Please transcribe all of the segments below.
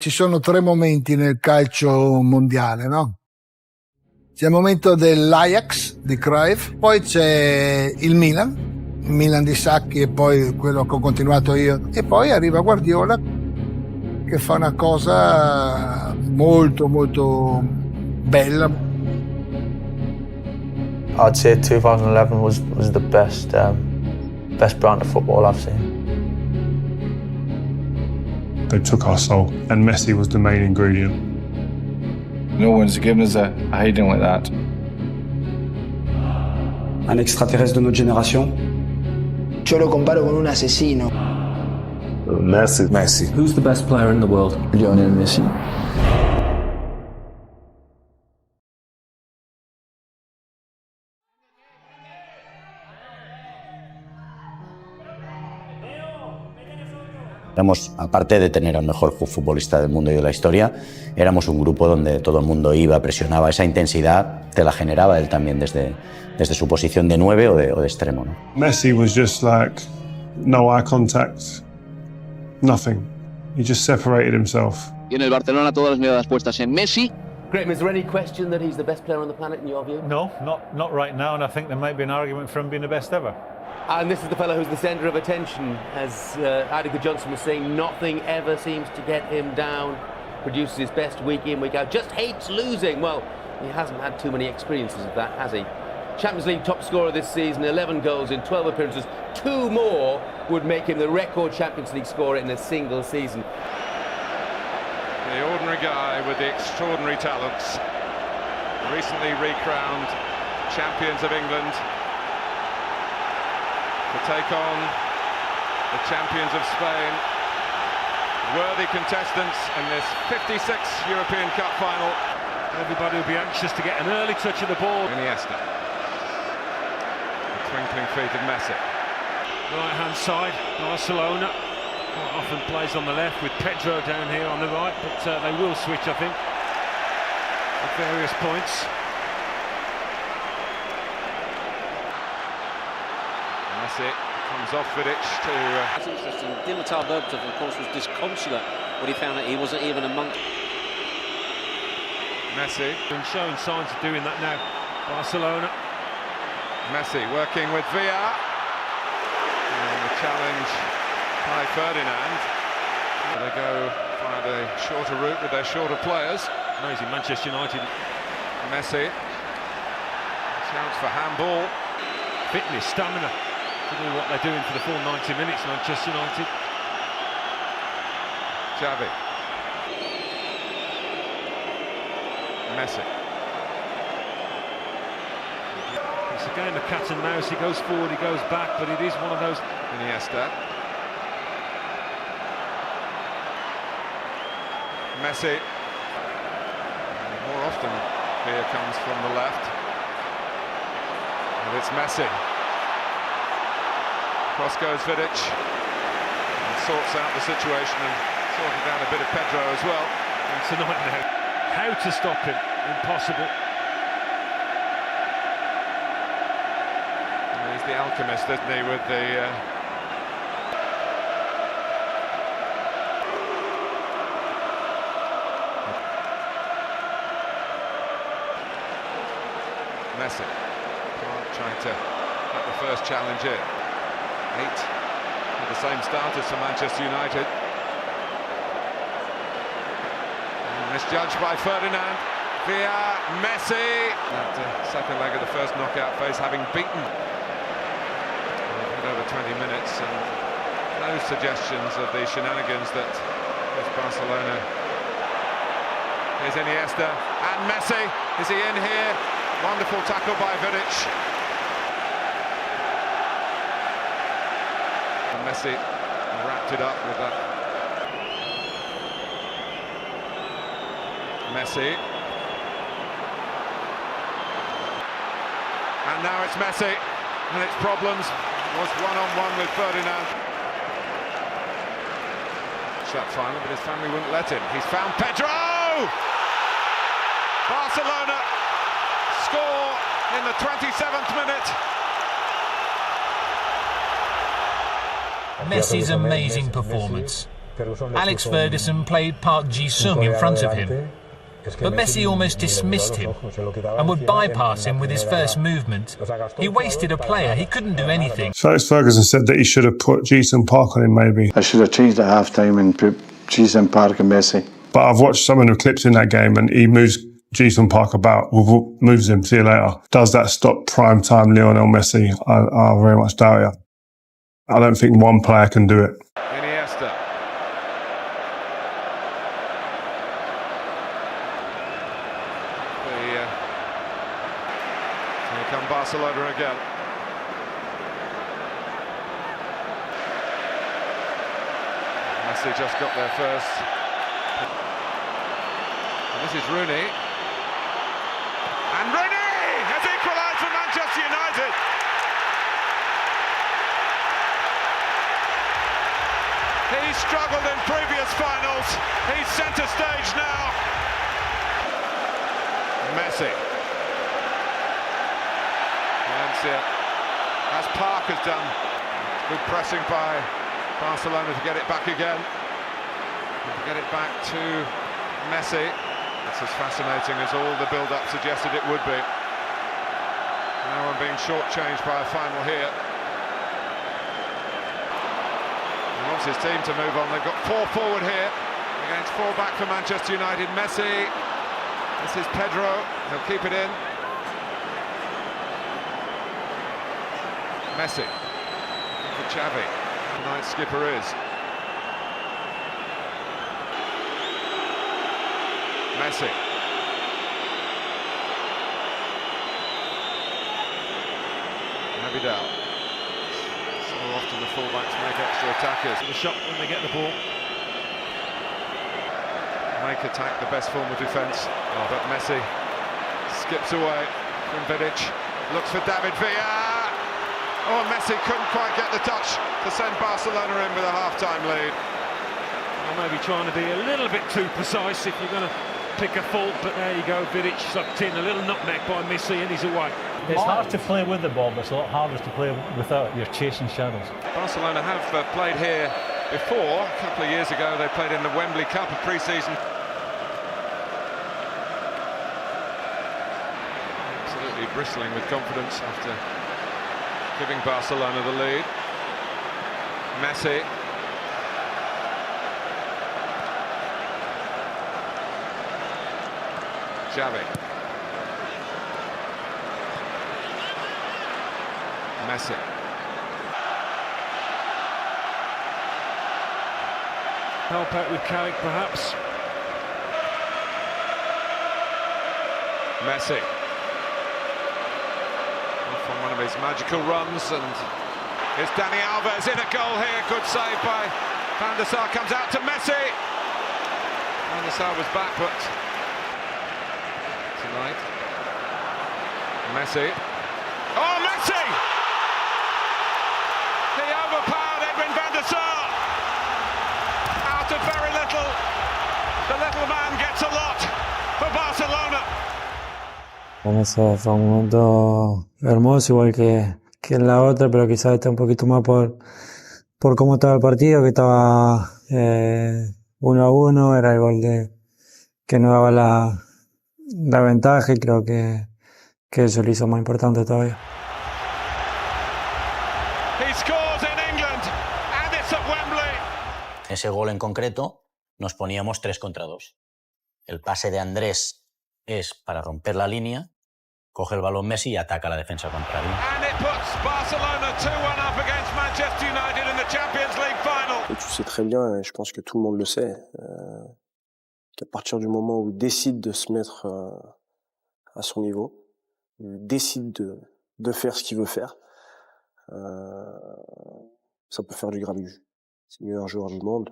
Ci sono tre momenti nel calcio mondiale, no? C'è il momento dell'Ajax di Cruyff, poi c'è il Milan di Sacchi, e poi quello che ho continuato io, e poi arriva Guardiola che fa una cosa molto molto bella. I'd say 2011 was the best brand of football I've seen. They took our soul, and Messi was the main ingredient. No one's given us a hiding like that. Un extraterrestre de notre génération. Yo lo comparo con un asesino. Messi. Who's the best player in the world? Lionel Messi. Éramos, aparte de tener al mejor futbolista del mundo y de la historia, éramos un grupo donde todo el mundo iba, presionaba. Esa intensidad te la generaba él también desde su posición de 9 o de extremo, ¿no? Messi was just like no eye contact, nothing. He just separated himself. Y en el Barcelona todas las miradas puestas en Messi. Graham, is there any question that he's the best player on the planet in your view? No, not right now, and I think there might be an argument for him being the best ever. And this is the fellow who's the centre of attention. As Adiga Johnson was saying, nothing ever seems to get him down. Produces his best week in, week out. Just hates losing. Well, he hasn't had too many experiences of that, has he? Champions League top scorer this season, 11 goals in 12 appearances. 2 more would make him the record Champions League scorer in a single season. The ordinary guy with the extraordinary talents. Recently recrowned champions of England. To take on the champions of Spain. Worthy contestants in this 56th European Cup final. Everybody will be anxious to get an early touch of the ball. Iniesta. The twinkling feet of Messi. Right hand side, Barcelona. Quite often plays on the left with Pedro down here on the right, but they will switch, I think, at various points. Messi comes off Vidic to... That's interesting. Dimitar Berbatov, of course, was disconsolate when he found that he wasn't even among... Messi. And showing signs of doing that now. Barcelona. Messi working with Villa. And the challenge by Ferdinand. They go via the shorter route with their shorter players. Amazing, Manchester United. Messi. Shouts for handball. Fitness, stamina. To do what they're doing for the full 90 minutes, Manchester United. Xavi. Messi. It's a game of cat and mouse. He goes forward, he goes back, but it is one of those... Iniesta. Messi. And more often, fear comes from the left. And it's Messi. Cross goes Vidic, and sorts out the situation and sorted out a bit of Pedro as well. And tonight now, how to stop him? Impossible. And he's the alchemist, isn't he, with the... Messi. Trying to get the first challenge in. 8 with the same starters for Manchester United. And misjudged by Ferdinand. Via Messi. That second leg of the first knockout phase, having beaten over 20 minutes, and no suggestions of the shenanigans that was Barcelona. Here's Iniesta and Messi. Is he in here? Wonderful tackle by Vidic. Messi wrapped it up with that. Messi. And now it's Messi, and its problems was one-on-one with Ferdinand. Shot final, but his family wouldn't let him. He's found Pedro! Barcelona score in the 27th minute. Messi's amazing performance. Alex Ferguson played Park Ji-sung in front of him, but Messi almost dismissed him and would bypass him with his first movement. He wasted a player, he couldn't do anything. Alex Ferguson said that he should have put Ji-sung Park on him maybe. I should have changed at half-time and put Ji-sung Park and Messi. But I've watched some of the clips in that game and he moves Ji-sung Park about, moves him, see you later. Does that stop prime-time Lionel Messi? I very much doubt it. I don't think one player can do it. Iniesta. Here come Barcelona again. Messi just got there first. And this is Rooney. And Rooney has equalised for Manchester United. He struggled in previous finals. He's centre stage now. Messi. Valencia, as Park has done. Good pressing by Barcelona to get it back again. And to get it back to Messi. It's as fascinating as all the build-up suggested it would be. Now I'm being shortchanged by a final here. He wants his team to move on. They've got 4 forward here against 4 back for Manchester United. Messi. This is Pedro. He'll keep it in. Messi. For Xavi. Tonight's skipper is. Messi. Vidal. So often the fullbacks make extra attackers. The shot when they get the ball. Make attack the best form of defence. But Messi skips away from Vidic. Looks for David Villa. Oh, Messi couldn't quite get the touch to send Barcelona in with a half-time lead. Well, maybe trying to be a little bit too precise if you're going to pick a fault, but there you go, Vidic sucked in, a little nutmeg by Messi and he's away. It's hard to play with the ball, but it's a lot harder to play without. You're chasing shadows. Barcelona have played here before. A couple of years ago they played in the Wembley Cup of pre-season. Absolutely bristling with confidence after giving Barcelona the lead. Messi. Xavi. Messi. Help out with Carrick, perhaps. Messi. Off on one of his magical runs, and here's Dani Alves in a goal here. Good save by Van der Sar. Comes out to Messi. Van der Sar was back, but tonight. Messi. Oh, Messi! He overpowered Edwin van der Sar. Out of very little. The little man gets a lot for Barcelona. Eso fue un momento hermoso, igual que en la otra, pero quizás está un poquito más por cómo estaba el partido, que estaba 1-1, era el gol que nos daba la ventaja, y creo que eso lo hizo más importante todavía. Ese gol en concreto nos poníamos 3 contra 2. El pase de Andrés es para romper la línea, coge el balón Messi y ataca a la defensa contraria. Et tu sais très bien, et je pense que tout le monde le sait, qu'à partir du moment où il décide de se mettre à son niveau, il décide de faire ce qu'il veut faire, ça peut faire du grabuge. C'est le meilleur joueur du monde,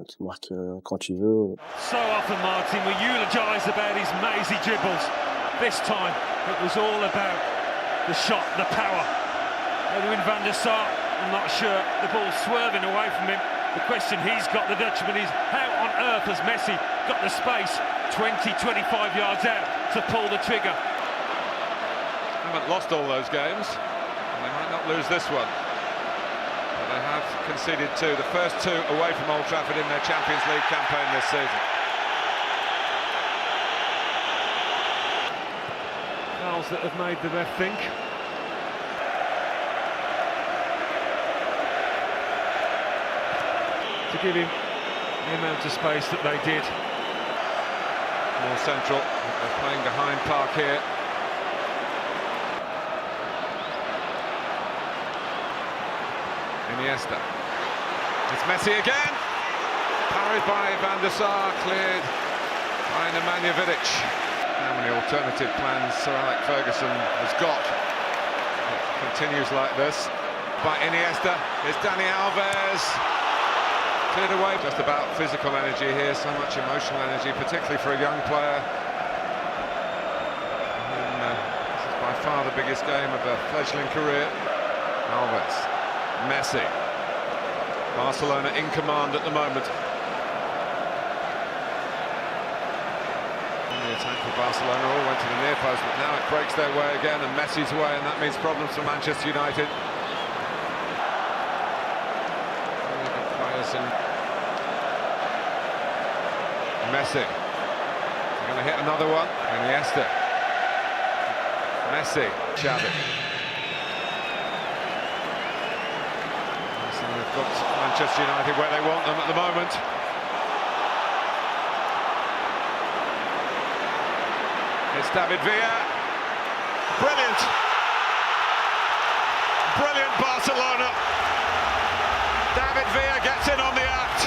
qui marque quand il veut. So often, Martin, we eulogise about his mazy dribbles. This time, it was all about the shot, the power. Edwin van der Sar, I'm not sure, the ball swerving away from him. The question he's got, the Dutchman, is how on earth has Messi got the space 20, 25 yards out to pull the trigger? Haven't lost all those games, and they might not lose this one. But they have conceded two, the first two away from Old Trafford in their Champions League campaign this season. Fouls that have made the ref think. To give him the amount of space that they did. More central, they're playing behind Park here. Iniesta. It's Messi again. Parried by Van der Sar, cleared by Nemanja Vidic. How many alternative plans Sir Alex Ferguson has got? It continues like this. By Iniesta, it's Dani Alves. Cleared away. Just about physical energy here, so much emotional energy, particularly for a young player. This is by far the biggest game of a fledgling career. Alves. Messi. Barcelona in command at the moment. The attack for Barcelona all went to the near post, but now it breaks their way again, and Messi's way, and that means problems for Manchester United. Messi. They're going to hit another one. Iniesta. Messi. Xavi. So they've got Manchester United where they want them at the moment. It's David Villa. Brilliant. Brilliant Barcelona. David Villa gets in on the act.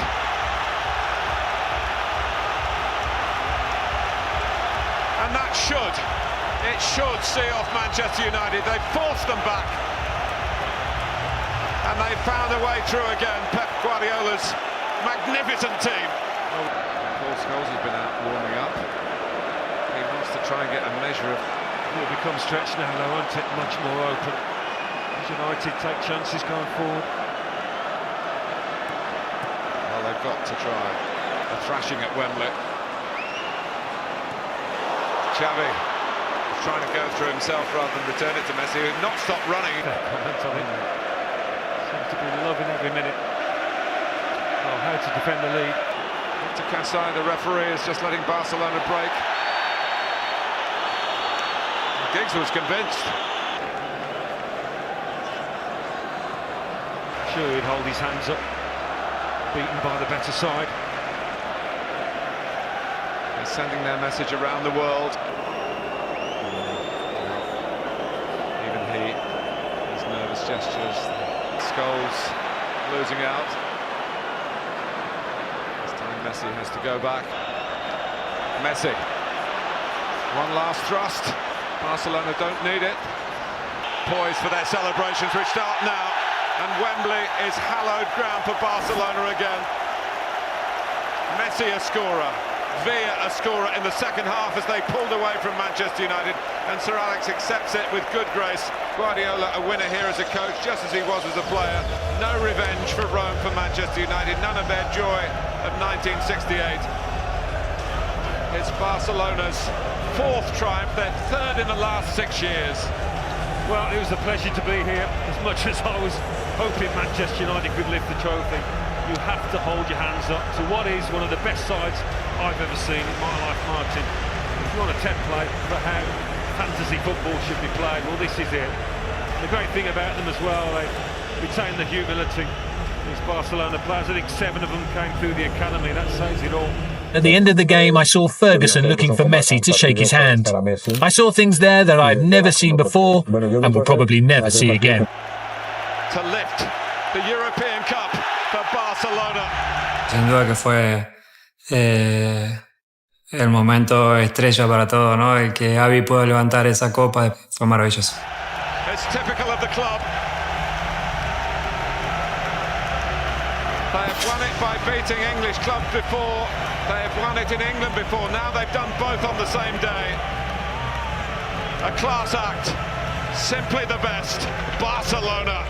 And that should see off Manchester United. They've forced them back. And they've found a way through again. Pep Guardiola's magnificent team. Paul Scholes has been out warming up. He wants to try and get a measure of... It will become stretched now, though, won't it? Much more open. As United take chances going forward. Well, they've got to try a thrashing at Wembley. Xavi is trying to go through himself rather than return it to Messi, who not stopped running. Seems to be loving every minute. Oh, how to defend the lead. To Kasai, the referee, is just letting Barcelona break. Giggs was convinced. Sure, he'd hold his hands up. Beaten by the better side. They're sending their message around the world. Even he, his nervous gestures. Scholes losing out. This time Messi has to go back. Messi. One last thrust. Barcelona don't need it. Poised for their celebrations, which start now. And Wembley is hallowed ground for Barcelona again. Messi a scorer. Villa a scorer in the second half as they pulled away from Manchester United. And Sir Alex accepts it with good grace. Guardiola a winner here as a coach, just as he was as a player. No revenge for Rome for Manchester United. None of their joy of 1968. It's Barcelona's fourth triumph, their third in the last 6 years. Well, it was a pleasure to be here. As much as I was hoping Manchester United could lift the trophy, you have to hold your hands up to what is one of the best sides I've ever seen in my life, Martin. If you want a template for how fantasy football should be played, well, this is it. The great thing about them as well, they retain the humility. These Barcelona players, I think 7 of them came through the academy. That says it all. At the end of the game, I saw Ferguson looking for Messi to shake his hand. I saw things there that I've never seen before and will probably never see again. To lift the European Cup for Barcelona. Sin duda que fue el momento estrella para todo, ¿no? El que Xavi pudo levantar esa copa fue maravilloso. It's typical of the club. They have won it by beating English clubs before. They have won it in England before. Now they've done both on the same day. A class act. Simply the best. Barcelona.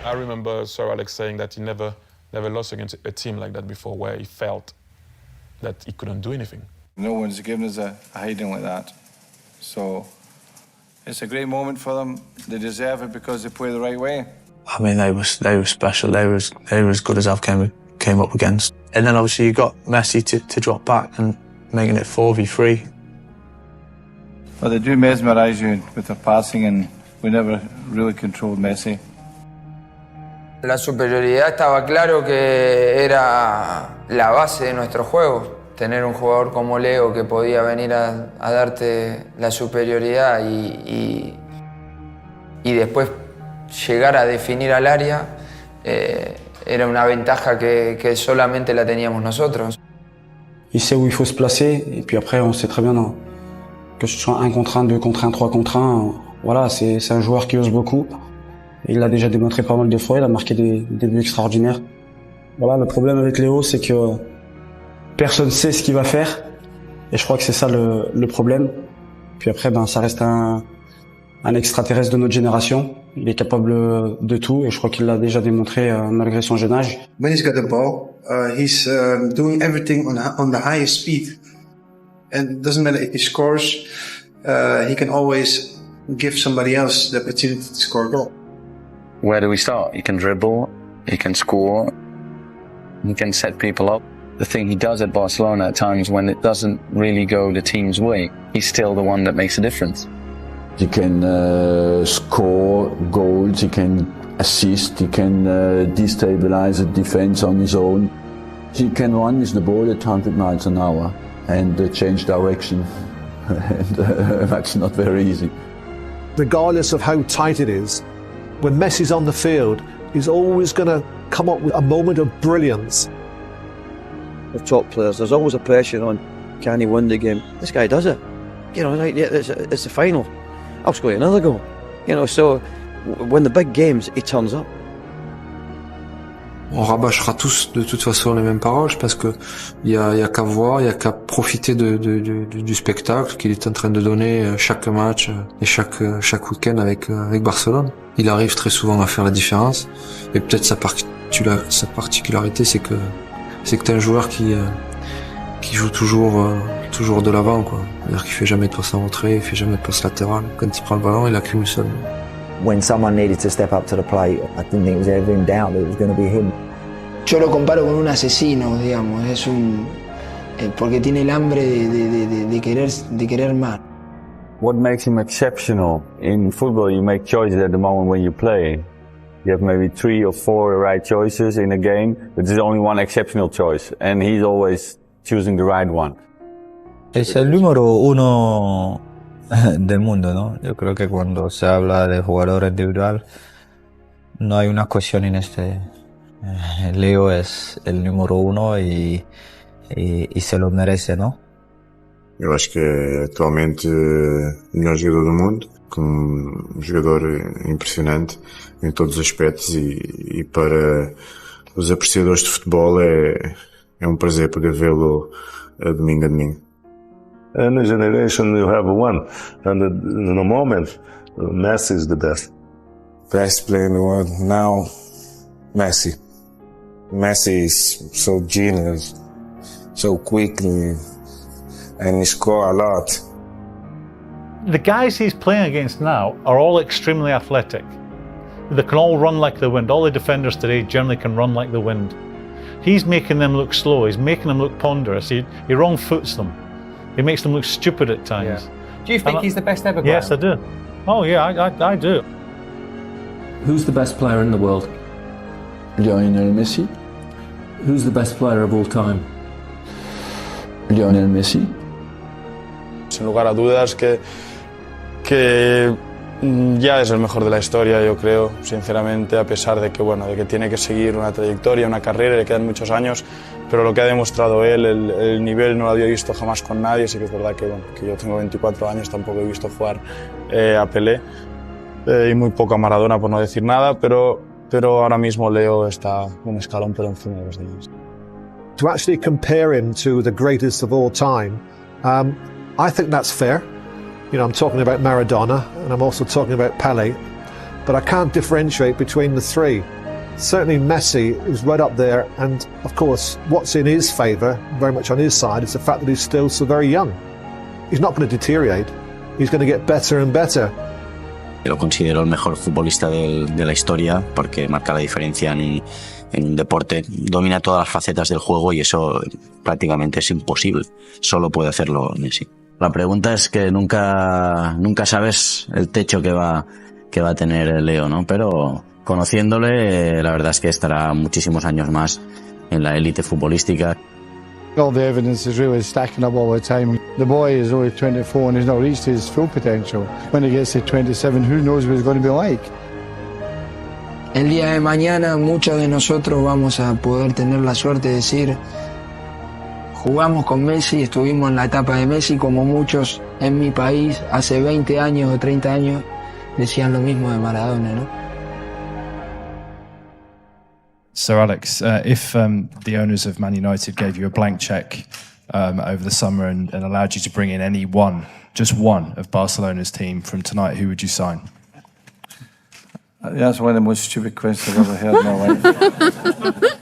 I remember Sir Alex saying that he never lost against a team like that before, where he felt that he couldn't do anything. No one's given us a hiding like that. So it's a great moment for them. They deserve it because they play the right way. I mean, they were special. They were as good as I've came up against. And then obviously you got Messi to drop back and making it 4v3. Well, they do mesmerise you with their passing, and we never really controlled Messi. La superioridad estaba claro que era la base de nuestro juego. Tener un jugador como Leo que podía venir a darte la superioridad y después llegar a definir al área era una ventaja que solamente la teníamos nosotros. Il sait où il faut se placer, et puis après on sait très bien que ce soit 1 contre 1, 2 contre 1, 3 contre 1, voilà, c'est un joueur qui ose beaucoup. Il l'a déjà démontré pas mal de fois, il a marqué des buts extraordinaires. Voilà, le problème avec Léo, c'est que personne sait ce qu'il va faire, et je crois que c'est ça le problème. Puis après, ça reste un extraterrestre de notre génération. Il est capable de tout, et je crois qu'il l'a déjà démontré malgré son jeune âge. When he's got the ball, he's doing everything on the highest speed. And it doesn't matter if he scores, he can always give somebody else the opportunity to score a goal. Where do we start? He can dribble, he can score, he can set people up. The thing he does at Barcelona at times when it doesn't really go the team's way, he's still the one that makes a difference. He can score goals, he can assist, he can destabilize the defense on his own. He can run with the ball at 100 miles an hour and change direction, and that's not very easy. Regardless of how tight it is, when Messi's on the field, he's always going to come up with a moment of brilliance. The top players, there's always a pressure on, can he win the game? This guy does it. You know, right, yeah, it's the final. I'll score another goal. You know, so when the big games, he turns up. On rabâchera tous de toute façon les mêmes paroles. Je pense que il y a qu'à voir, il y a qu'à profiter du spectacle qu'il est en train de donner chaque match et chaque week-end avec Barcelone. Il arrive très souvent à faire la différence. Et peut-être sa particularité, c'est que t'es un joueur qui joue toujours de l'avant, quoi. C'est-à-dire qu'il fait jamais de passe en retrait, il fait jamais de passe latérale. Quand il prend le ballon, il a qu'une seule. When someone needed to step up to the plate, I didn't think it was ever in doubt that it was going to be him. Yo lo comparo con un asesino, digamos, porque tiene el hambre de querer más. What makes him exceptional? In football, you make choices at the moment when you play. You have maybe 3 or 4 right choices in a game, but there's only one exceptional choice, and he's always choosing the right one. Es el número 1 del mundo, ¿no? Yo creo que cuando se habla de jugador individual, no hay una cuestión en este. Leo es el número 1 y se lo merece, ¿no? Eu acho que é atualmente o melhor jogador do mundo, um jogador impressionante em todos os aspectos, e para os apreciadores de futebol é um prazer poder vê-lo domingo a domingo. In the generation you have one, and in the moment, Messi is the best. Best player in the world now, Messi. Messi is so genius, so quickly, and he score a lot. The guys he's playing against now are all extremely athletic. They can all run like the wind. All the defenders today generally can run like the wind. He's making them look slow, he's making them look ponderous, he wrong foots them. He makes them look stupid at times. Yeah. Do you think he's the best ever? Yes, I do. Oh yeah, I do. Who's the best player in the world? Lionel Messi. Who's the best player of all time? Lionel Messi. Sin lugar a dudas que ya es el mejor de la historia, yo creo, sinceramente, a pesar de que tiene que seguir una trayectoria, una carrera, le quedan muchos años, pero lo que ha demostrado él, el nivel no lo había visto jamás con nadie. Sí que es verdad que yo tengo 24 años, tampoco he visto jugar a Pelé y muy poco a Maradona, por no decir nada, pero ahora mismo Leo está un escalón por encima de los demás. To actually compare him to the greatest of all time, I think that's fair. You know, I'm talking about Maradona, and I'm also talking about Pelé, but I can't differentiate between the three. Certainly Messi is right up there, and of course what's in his favour, very much on his side, is the fact that he's still so very young. He's not going to deteriorate, he's going to get better and better. Lo considero el mejor futbolista de la historia porque marca la diferencia en un deporte. Domina todas las facetas del juego y eso prácticamente es imposible. Solo puede hacerlo Messi. La pregunta es que nunca sabes el techo que va a tener Leo, ¿no? Pero conociéndole, la verdad es que estará muchísimos años más en la élite futbolística. All the evidence is really stacking up all the time. The boy is only 24 and he's not reached his full potential. When he gets to 27, who knows what he's going to be like? El día de mañana muchos de nosotros vamos a poder tener la suerte de decir, jugamos con Messi, estuvimos en la etapa de Messi, como muchos en mi país hace 20 años o 30 años decían lo mismo de Maradona, ¿no? So Alex, if the owners of Man United gave you a blank check over the summer and allowed you to bring in any one, just one of Barcelona's team from tonight, who would you sign? That's one of the most stupid questions I've ever heard in my life.